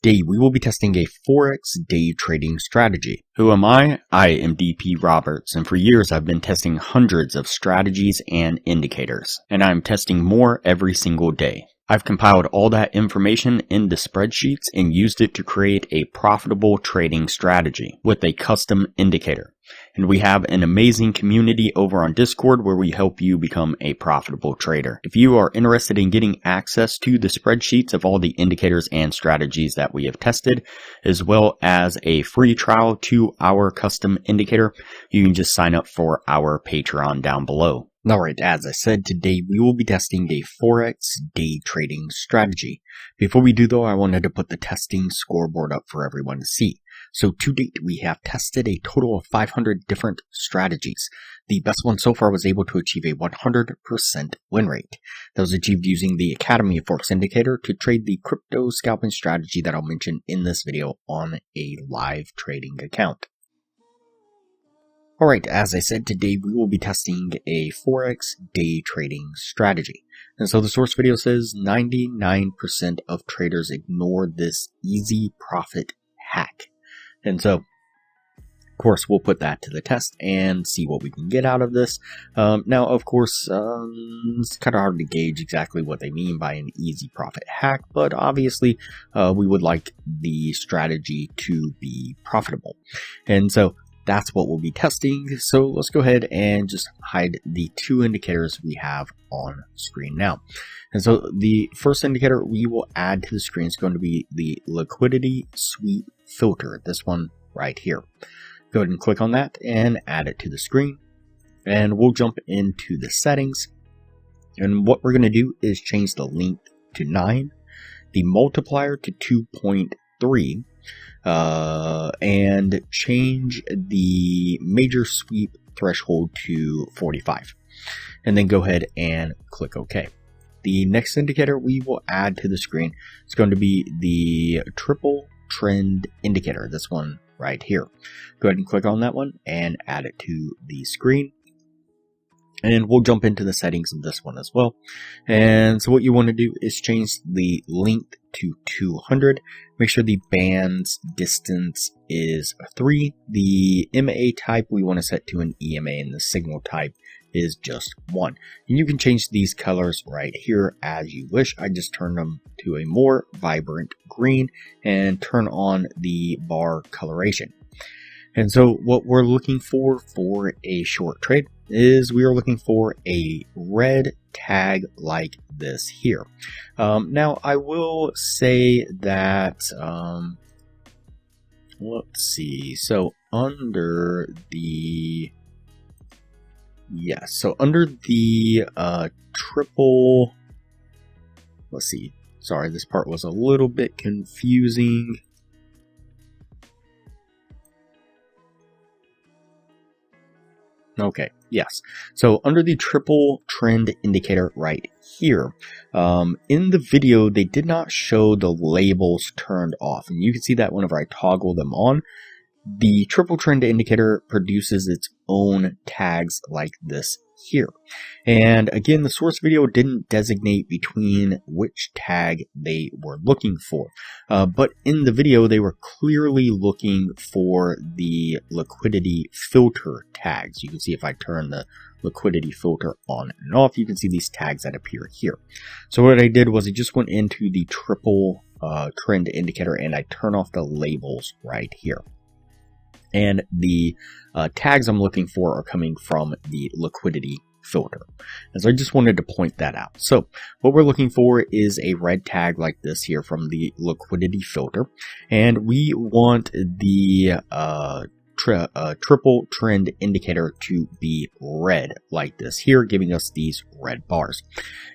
Today we will be testing a Forex day trading strategy. Who am I? I am DP Roberts, and for years I've been testing hundreds of strategies and indicators, and I'm testing more every single day. I've compiled all that information into spreadsheets and used it to create a profitable trading strategy with a custom indicator. And we have an amazing community over on Discord where we help you become a profitable trader. If you are interested in getting access to the spreadsheets of all the indicators and strategies that we have tested, as well as a free trial to our custom indicator, you can just sign up for our Patreon down below. Alright, as I said, today we will be testing a Forex day trading strategy. Before we do though, I wanted to put the testing scoreboard up for everyone to see. So to date, we have tested a total of 500 different strategies. The best one so far was able to achieve a 100% win rate. That was achieved using the Academy of Forex Indicator to trade the crypto scalping strategy that I'll mention in this video on a live trading account. Alright, as I said, today we will be testing a Forex day trading strategy. And so the source video says 99% of traders ignore this easy profit hack. And so, of course, we'll put that to the test and see what we can get out of this. Now, of course, it's kind of hard to gauge exactly what they mean by an easy profit hack, but obviously we would like the strategy to be profitable. And so that's what we'll be testing. So let's go ahead and just hide the two indicators we have on screen now. And so the first indicator we will add to the screen is going to be the liquidity sweep filter, this one right here. Go ahead and click on that and add it to the screen. And we'll jump into the settings. And what we're going to do is change the length to 9, the multiplier to 2.3, and change the major sweep threshold to 45. And then go ahead and click OK. The next indicator we will add to the screen is going to be the triple trend indicator, this one right here. Go ahead and click on that one and add it to the screen. And we'll jump into the settings of this one as well. And so what you want to do is change the length to 200. Make sure the band's distance is 3. The MA type we want to set to an EMA, and the signal type is just 1. And you can change these colors right here as you wish. I just turn them to a more vibrant green and turn on the bar coloration. And so what we're looking for a short trade is we are looking for a red tag like this here. Now I will say that, let's see, so under the, under the triple, let's see, sorry, this part was a little bit confusing. Okay, yes. So under the triple trend indicator right here, in the video, they did not show the labels turned off. And you can see that whenever I toggle them on, the triple trend indicator produces its own tags like this here. And again, the source video didn't designate between which tag they were looking for. But in the video, they were clearly looking for the liquidity filter tags. You can see if I turn the liquidity filter on and off, you can see these tags that appear here. So what I did was I just went into the triple trend indicator and I turn off the labels right here. And the tags I'm looking for are coming from the liquidity filter. And so I just wanted to point that out. So what we're looking for is a red tag like this here from the liquidity filter. And we want the triple trend indicator to be red like this here, giving us these red bars.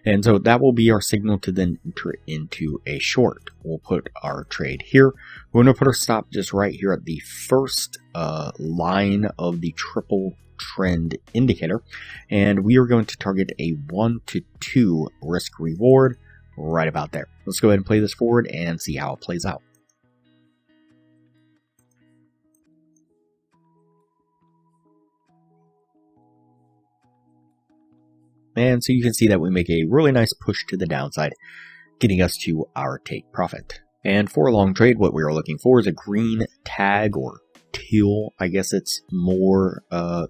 And so that will be our signal to then enter into a short. We'll put our trade here. We're going to put our stop just right here at the first line of the triple trend indicator. And we are going to target a 1 to 2 risk reward right about there. Let's go ahead and play this forward and see how it plays out. And so you can see that we make a really nice push to the downside, getting us to our take profit. And for a long trade, what we are looking for is a green tag, or teal, I guess it's more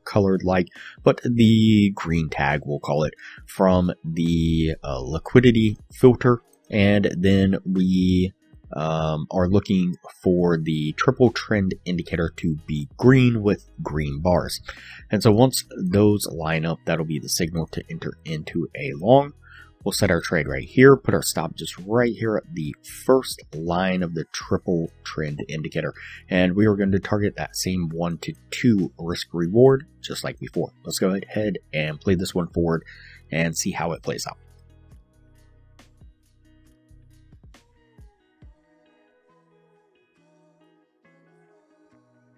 colored like, but the green tag, we'll call it, from the liquidity filter. And then we are looking for the triple trend indicator to be green with green bars. And so once those line up, that'll be the signal to enter into a long. We'll set our trade right here, put our stop just right here at the first line of the triple trend indicator. And we are going to target that same 1 to 2 risk reward, just like before. Let's go ahead and play this one forward and see how it plays out.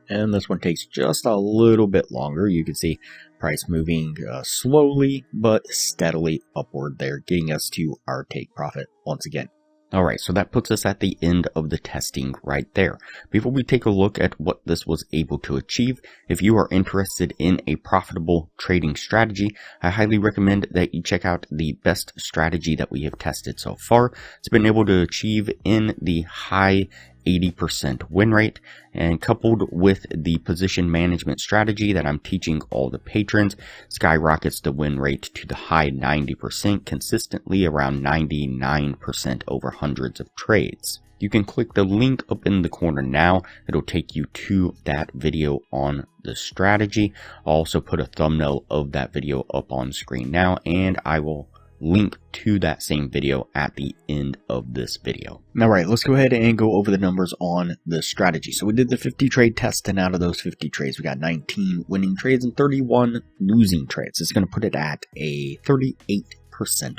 And this one takes just a little bit longer. You can see price moving slowly but steadily upward there, getting us to our take profit once again. Alright, so that puts us at the end of the testing right there. Before we take a look at what this was able to achieve, if you are interested in a profitable trading strategy, I highly recommend that you check out the best strategy that we have tested so far. It's been able to achieve in the high 80% win rate, and coupled with the position management strategy that I'm teaching all the patrons, skyrockets the win rate to the high 90%, consistently around 99% over hundreds of trades. You can click the link up in the corner now. It'll take you to that video on the strategy. I'll also put a thumbnail of that video up on screen now, and I will link to that same video at the end of this video. Alright, let's go ahead and go over the numbers on the strategy. So we did the 50 trade test, and out of those 50 trades, we got 19 winning trades and 31 losing trades. It's going to put it at a 38%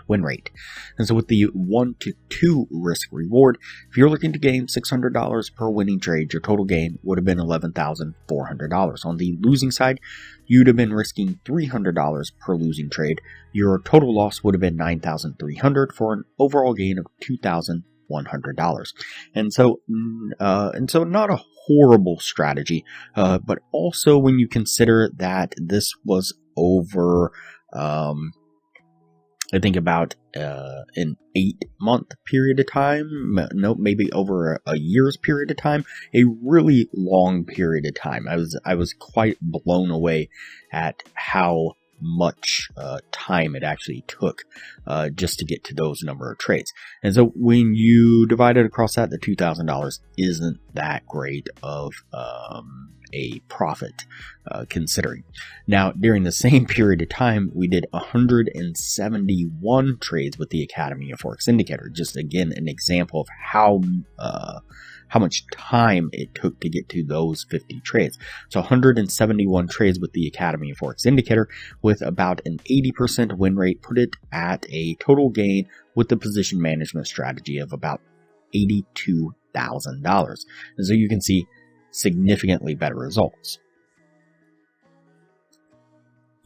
win rate. And so with the 1 to 2 risk reward, if you're looking to gain $600 per winning trade, your total gain would have been $11,400. On the losing side, you'd have been risking $300 per losing trade. Your total loss would have been $9,300 for an overall gain of $2,100. And so not a horrible strategy, but also when you consider that this was over I think about an 8-month period of time, maybe over a year's period of time, a really long period of time. I was quite blown away at how much time it actually took just to get to those number of trades. And so when you divide it across that, the $2,000 isn't that great of a profit considering. Now, during the same period of time, we did 171 trades with the Academy of Forex Indicator. Just again, an example of how much time it took to get to those 50 trades. So 171 trades with the Academy of Forex Indicator with about an 80% win rate, put it at a total gain with the position management strategy of about $82,000. And so you can see significantly better results.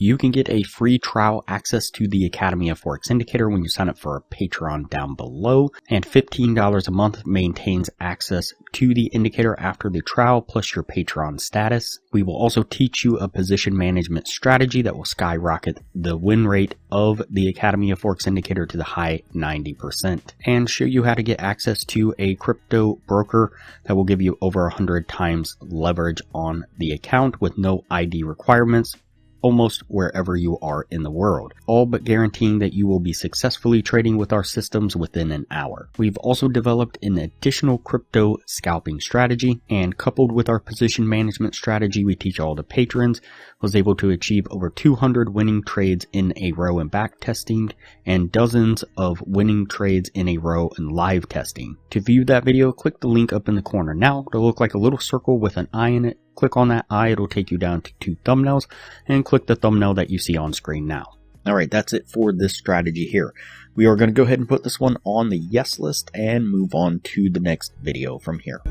You can get a free trial access to the Academy of Forex Indicator when you sign up for our Patreon down below, and $15 a month maintains access to the indicator after the trial plus your Patreon status. We will also teach you a position management strategy that will skyrocket the win rate of the Academy of Forex Indicator to the high 90%, and show you how to get access to a crypto broker that will give you over 100 times leverage on the account with no ID requirements, almost wherever you are in the world, all but guaranteeing that you will be successfully trading with our systems within an hour. We've also developed an additional crypto scalping strategy, and coupled with our position management strategy we teach all the patrons, was able to achieve over 200 winning trades in a row in back testing and dozens of winning trades in a row in live testing. To view that video, click the link up in the corner now. It'll look like a little circle with an eye in it. Click on that eye, it'll take you down to 2 thumbnails, and click the thumbnail that you see on screen now. Alright, that's it for this strategy here. We are going to go ahead and put this one on the yes list and move on to the next video from here.